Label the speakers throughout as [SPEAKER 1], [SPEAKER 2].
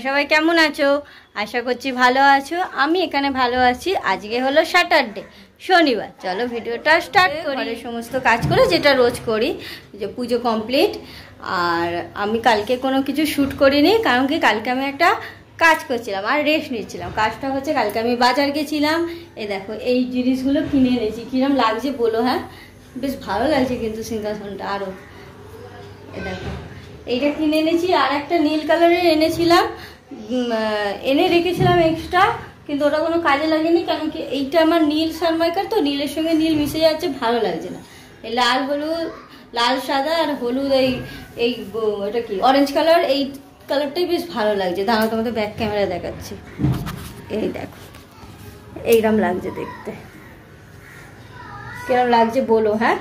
[SPEAKER 1] সবাই কেমন আছো? আশা করছি ভালো আছো। আমি এখানে ভালো আছি। আজকে হলো স্যাটারডে, শনিবার। চলো ভিডিওটা স্টার্ট করি। সমস্ত কাজ করে যেটা রোজ করি, যে পুজো কমপ্লিট। আর আমি কালকে কোনো কিছু শ্যুট করিনি, কারণ কি কালকে আমি একটা কাজ করছিলাম আর রেস্ট নিচ্ছিলাম। কাজটা হচ্ছে কালকে আমি বাজার গেছিলাম। এই দেখো এই জিনিসগুলো কিনে এনেছি। কিরম লাগছে বলো? হ্যাঁ, বেশ ভালো লাগছে কিন্তু সিংহাসনটা আরও। এই দেখো এইটা কিনে এনেছি, আর একটা নীল কালারের এনেছিলাম, এনে রেখেছিলাম এক্সট্রা, কিন্তু ওটা কোনো কাজে লাগেনি। কারণ কি এইটা আমার নীল সানমাইকার, তো নীলের সঙ্গে নীল মিশে যাচ্ছে, ভালো লাগছে না। এই লাল হলুদ, লাল সাদা আর হলুদ, এই এটা কি অরেঞ্জ কালার, এই কালারটাই বেশ ভালো লাগছে। দাঁড়াও তোমাদের ব্যাক ক্যামেরা দেখাচ্ছি। এই দেখো এইরকম লাগছে দেখতে, কিরম লাগছে বলো? হ্যাঁ,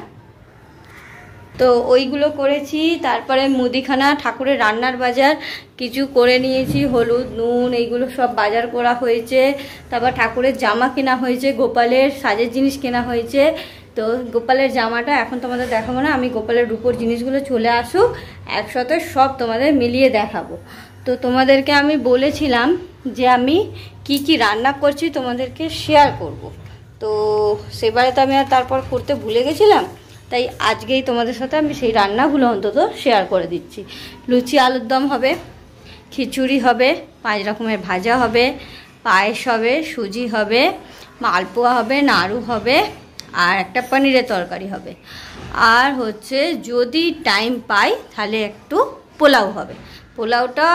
[SPEAKER 1] তো ওইগুলো করেছি। তারপরে মুদিখানা, ঠাকুরের রান্নার বাজার কিছু করে নিয়েছি, হলুদ নুন এইগুলো সব বাজার করা হয়েছে। তারপর ঠাকুরের জামা কেনা হয়েছে, গোপালের সাজের জিনিস কেনা হয়েছে। তো গোপালের জামাটা এখন তোমাদের দেখাবো না, আমি গোপালের রূপোর জিনিসগুলো চলে আসুক একসাথে সব তোমাদের মিলিয়ে দেখাবো। তো তোমাদেরকে আমি বলেছিলাম যে আমি কি কি রান্না করছি তোমাদেরকে শেয়ার করব। তো সেবারে তো আমি আর তারপর করতে ভুলে গেছিলাম, তাই আজকেই তোমাদের সাথে আমি সেই রান্নাগুলো অন্তত শেয়ার করে দিচ্ছি। লুচি আলুর দম হবে, খিচুড়ি হবে, 5 রকমের ভাজা হবে, পায়েস হবে, সুজি হবে, মালপোয়া হবে, নাড়ু হবে, আর একটা পনিরের তরকারি হবে। আর হচ্ছে যদি টাইম পাই তাহলে একটু পোলাও হবে। পোলাওটা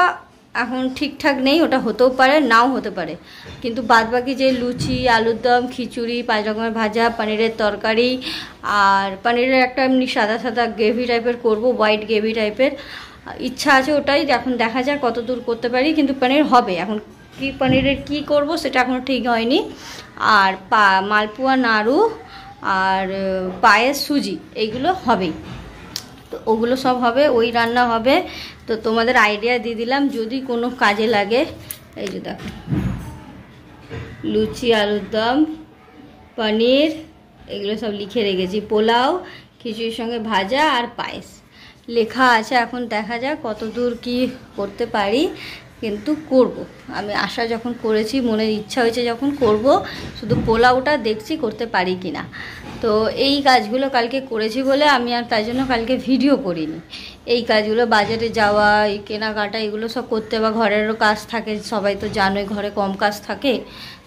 [SPEAKER 1] এখন ঠিকঠাক নেই, ওটা হতেও পারে নাও হতে পারে, কিন্তু বাদবাকি যে লুচি আলুর দম, খিচুড়ি, 5 রকমের ভাজা, পনিরের তরকারি, আর পনিরের একটা এমনি সাদা সাদা গ্রেভি টাইপের করব, হোয়াইট গ্রেভি টাইপের ইচ্ছা আছে। ওটাই এখন দেখা যাক কত দূর করতে পারি, কিন্তু পনির হবে। এখন কি পনিরের কি করব সেটা এখনও ঠিক হয়নি। আর মালপোয়া, নাড়ু আর পায়েস, সুজি এইগুলো হবেই। তো ওগুলো সব হবে, ওই রান্না হবে। তো তোমাদের আইডিয়া দিয়ে দিলাম যদি কোনো কাজে লাগে। এই যে দেখো লুচি আলুর দম, পনির, এগুলো সব লিখে রেখেছি। পোলাও, খিচুড়ির সঙ্গে ভাজা আর পায়েস লেখা আছে। এখন দেখা যাক কত দূর কী করতে পারি, কিন্তু করব। আমি আশা যখন করেছি, মনের ইচ্ছা হয়েছে যখন, করব। শুধু পোলাওটা দেখছি করতে পারি কি না। তো এই কাজগুলো কালকে করেছি বলে আমি আর তাই জন্য কালকে ভিডিও করিনি। এই কাজগুলো বাজারে যাওয়া, এই কেনাকাটা, এগুলো সব করতে, বা ঘরেরও কাজ থাকে, সবাই তো জানোই ঘরে কম কাজ থাকে।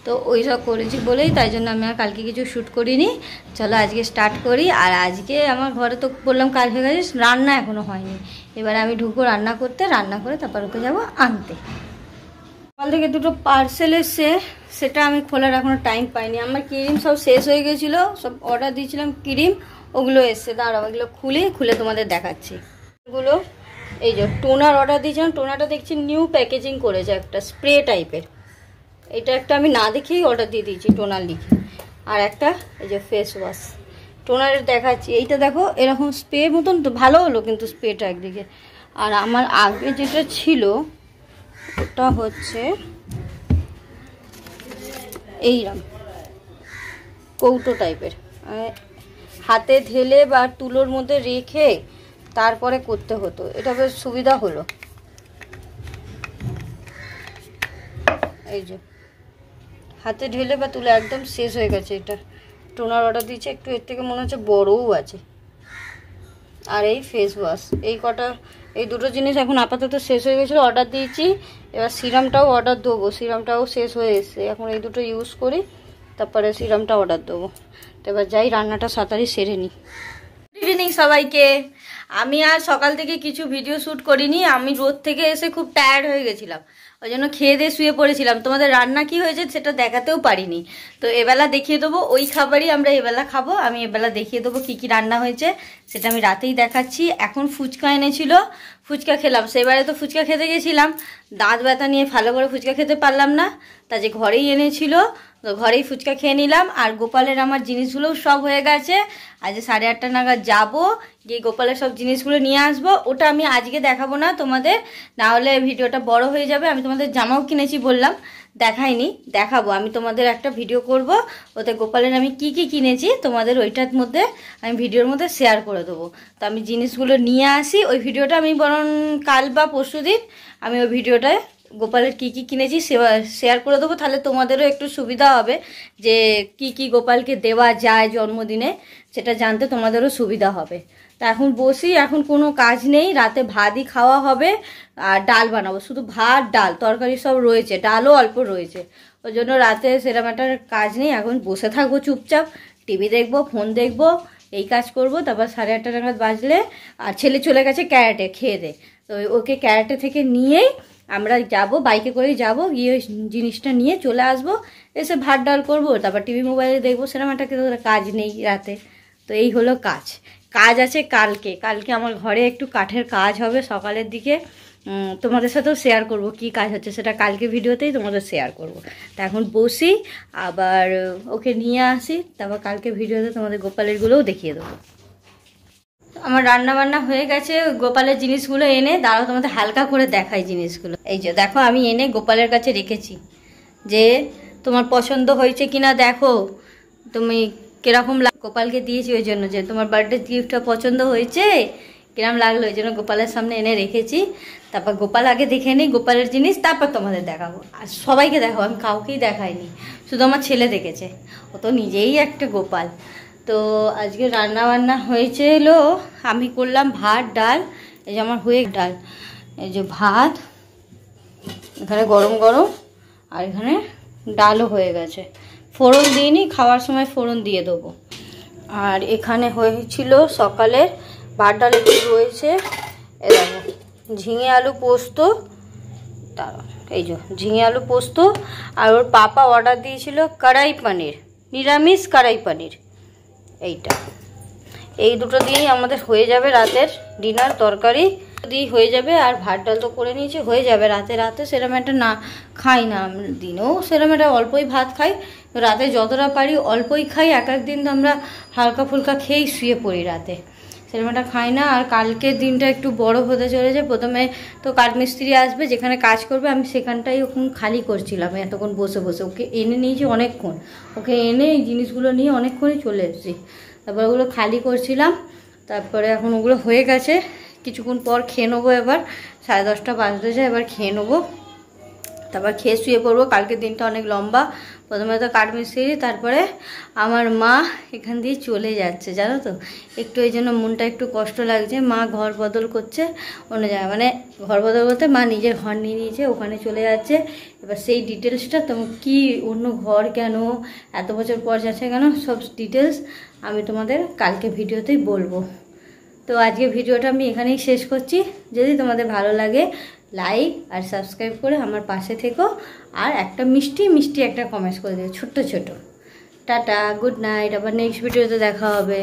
[SPEAKER 1] তো ওই সব করেছি বলেই তাই জন্য আমি আর কালকে কিছু শ্যুট করিনি। চলো আজকে স্টার্ট করি। আর আজকে আমার ঘরে তো বললাম কাজ হয়ে গেছে, রান্না এখনও হয়নি। এবারে আমি ঢুকবো রান্না করতে, রান্না করে তারপর ওকে যাবো আনতে। সকাল থেকে দুটো পার্সেল এসছে, সেটা আমি খোলার এখনও টাইম পাইনি। আমার ক্রিম সব শেষ হয়ে গেছিলো, সব অর্ডার দিয়েছিলাম ক্রিম, ওগুলো এসছে। দাঁড়াও এগুলো খুলে তোমাদের দেখাচ্ছি। এগুলো এই যে টোনার অর্ডার দিয়েছিলাম, টোনারটা দেখছি নিউ প্যাকেজিং করেছে, একটা স্প্রে টাইপের। এটা একটা আমি না দেখেই অর্ডার দিয়ে দিয়েছি টোনার লিখে। আর একটা এই যে ফেস ওয়াশ টোনারের দেখাচ্ছি। এইটা দেখো এরকম স্প্রে মতন, তো ভালো হলো কিন্তু স্প্রেটা একদিকে। আর আমার আগে যেটা ছিল ওটা হচ্ছে এইরকম কৌটো টাইপের, হাতে ঢেলে বা তুলোর মধ্যে রেখে তারপরে করতে হতো। এটা বেশ সুবিধা হলো। এই যে হাতে ঢেলে বা তুলে একদম শেষ হয়ে গেছে। এটা টোনার অর্ডার দিয়েছে, একটু এর থেকে মনে হচ্ছে বড়ও আছে। আর এই ফেস ওয়াশ, এই দুটো জিনিস এখন আপাতত শেষ হয়ে গেছিলো, অর্ডার দিয়েছি। এবার সিরামটাও অর্ডার দেবো, সিরামটাও শেষ হয়ে এসছে। এখন এই দুটো ইউজ করি, তারপরে সিরামটা অর্ডার দেবো। তো এবার যাই রান্নাটা তাড়াতাড়ি সেরে নিই। গুড ইভিনিং সবাইকে। আমি আর সকাল থেকে কিছু ভিডিও শ্যুট করিনি। আমি রোদ থেকে এসে খুব টায়ার্ড হয়ে গেছিলাম, ওই জন্য খেয়ে দিয়ে শুয়ে পড়েছিলাম। তোমাদের রান্না কি হয়েছে সেটা দেখাতেও পারিনি। তো এবেলা দেখিয়ে দেবো, ওই খাবারই আমরা এবেলা খাবো। আমি এবেলা দেখিয়ে দেবো কী কী রান্না হয়েছে, সেটা আমি রাতেই দেখাচ্ছি। এখন ফুচকা এনেছিল, ফুচকা খেলাম। সেবারে তো ফুচকা খেতে গেছিলাম, দাঁত ব্যথা নিয়ে ভালো করে ফুচকা খেতে পারলাম না। তা যে ঘরেই এনেছিল, তো ঘরেই ফুচকা খেয়ে নিলাম। আর গোপালের আমার জিনিসগুলোও সব হয়ে গেছে। আজ 8:30 নাগাদ যাবো, গিয়ে গোপালের সব জিনিসগুলো নিয়ে আসবো। ওটা আমি আজকে দেখাবো না তোমাদের, না হলে ভিডিওটা বড় হয়ে যাবে। আমি তোমাদের জামাও কিনেছি বললাম, দেখাইনি, দেখাবো। আমি তোমাদের একটা ভিডিও করব, ওতে গোপালের আমি কি কি কিনেছি তোমাদের ওইটার মধ্যে আমি ভিডিওর মধ্যে শেয়ার করে দেবো। তো আমি জিনিসগুলো নিয়ে আসি, ওই ভিডিওটা আমি বরং কাল বা পরশু দিন আমি ওই ভিডিওটায় গোপালের কি কি কিনেছি শেয়ার করে দেবো, তাহলে তোমাদেরও একটু সুবিধা হবে যে কি কি গোপালকে দেওয়া যায় জন্মদিনে, সেটা জানতে তোমাদেরও সুবিধা হবে। তা এখন বসি, এখন কোনো কাজ নেই, রাতে ভাতই খাওয়া হবে আর ডাল বানাবো, শুধু ভাত ডাল, তরকারি সব রয়েছে, ডালও অল্প রয়েছে, ওই জন্য রাতে সেরকম একটা কাজ নেই। এখন বসে থাকবো চুপচাপ, টিভি দেখবো, ফোন দেখবো, এই কাজ করব। তারপর 8:30 নাগাদ বাজলে, আর ছেলে চলে গেছে ক্যারাটে খেয়ে দে, তো ওকে ক্যারাটে থেকে নিয়েই আমরা যাব, বাইকে করেই যাব, গিয়ে ওই জিনিসটা নিয়ে চলে আসবো, এসে ভাত ডাল করবো, তারপর টিভি মোবাইলে দেখবো, সেরকম একটা কাজ নেই রাতে। তো এই হলো কাজ। কাজ আছে কালকে আমার ঘরে একটু কাঠের কাজ হবে সকালের দিকে, তোমাদের সাথেও শেয়ার করব কি কাজ হচ্ছে, সেটা কালকে ভিডিওতেই তোমাদের শেয়ার করব। তা এখন বসি, আবার ওকে নিয়ে আসি, তারপর কালকে ভিডিওতে তোমাদের গোপালেরগুলোও দেখিয়ে দেবো। আমার রান্না বান্না হয়ে গেছে, গোপালের জিনিসগুলো এনে দাঁড়াও তোমাদের হালকা করে দেখাই জিনিসগুলো। এই যে দেখো, আমি এনে গোপালের কাছে রেখেছি, যে তোমার পছন্দ হয়েছে কিনা দেখো, তুমি কিরকম গোপালকে দিয়েছি ওই জন্য, যে তোমার বার্থডে গিফটটা পছন্দ হয়েছে, কিরম লাগলো, ওই জন্য গোপালের সামনে এনে রেখেছি। তারপর গোপাল আগে দেখে নিই গোপালের জিনিস, তারপর তোমাদের দেখাবো। আর সবাইকে দেখাবো, আমি কাউকেই দেখাইনি, শুধু আমার ছেলে দেখেছে, ও তো নিজেই একটা গোপাল। তো আজকে রান্না বান্না হয়েছিল, আমি করলাম ভাত ডাল, এই যে আমার হয়ে ডাল, এই যে ভাত এখানে গরম গরম, আর এখানে ডালও হয়ে গেছে, ফোড়ন দিইনি, খাওয়ার সময় ফোড়ন দিয়ে দেবো। আর এখানে হয়েছিল সকালের ভাত ডাল, একটু রয়েছে, এ দেখো ঝিঙে আলু পোস্ত, তারপর এই যে ঝিঙে আলু পোস্ত, আর ওর পাপা অর্ডার দিয়েছিল কড়াই পনির, নিরামিষ কড়াই পনির, এইটা, এই দুটো দিয়েই আমাদের হয়ে যাবে রাতের ডিনার, তরকারি দিয়েই হয়ে যাবে। আর ভাত ডাল তো করে নিয়েছি, হয়ে যাবে। রাতে সেরকম একটা না খাই না, দিনেও সেরকম একটা অল্পই ভাত খাই, রাতে যতটা পারি অল্পই খাই, এক দিন তো আমরা হালকা ফুলকা খেয়েই শুয়ে পড়ি, রাতে সেরকম একটা খাই না। আর কালকের দিনটা একটু বড় হতে চলেছে, প্রথমে তো কাঠমিস্ত্রি আসবে, যেখানে কাজ করবে আমি সেখানটাই ওখানে খালি করছিলাম এতক্ষণ বসে বসে, ওকে এনে নিয়েছি অনেকক্ষণ, ওকে এনে এই জিনিসগুলো নিয়ে অনেকক্ষণই চলে এসেছি, তারপর ওগুলো খালি করছিলাম। তারপরে এখন ওগুলো হয়ে গেছে, কিছুক্ষণ পর খেয়ে নেবো, এবার 10:30 বাজতে যায়, এবার খেয়ে নেবো, তারপর খেয়ে শুয়ে পড়বো। কালকের দিনটা অনেক লম্বা, প্রথমে তো কাঠমিস্ত্রি, তারপরে আমার মা এখান দিয়ে চলে যাচ্ছে, জানো তো, একটু এই জন্য মনটা একটু কষ্ট লাগছে। মা ঘর বদল করছে অন্য জায়গায়, মানে ঘর বদল বলতে মা নিজের ঘর নিয়ে নিয়েছে, ওখানে চলে যাচ্ছে। এবার সেই ডিটেলসটা তুমি কি, অন্য ঘর কেন, এত বছর পর যাচ্ছে কেন, সব ডিটেলস আমি তোমাদের কালকে ভিডিওতেই বলবো। তো আজকে ভিডিওটা আমি এখানেই শেষ করছি। যদি তোমাদের ভালো লাগে লাইক আর সাবস্ক্রাইব করে আমার পাশে থেকো, আর একটা মিষ্টি মিষ্টি একটা কমেন্টস করে দিও, ছোট্ট ছোট। টাটা, গুড নাইট, আবার নেক্সট ভিডিওতে দেখা হবে।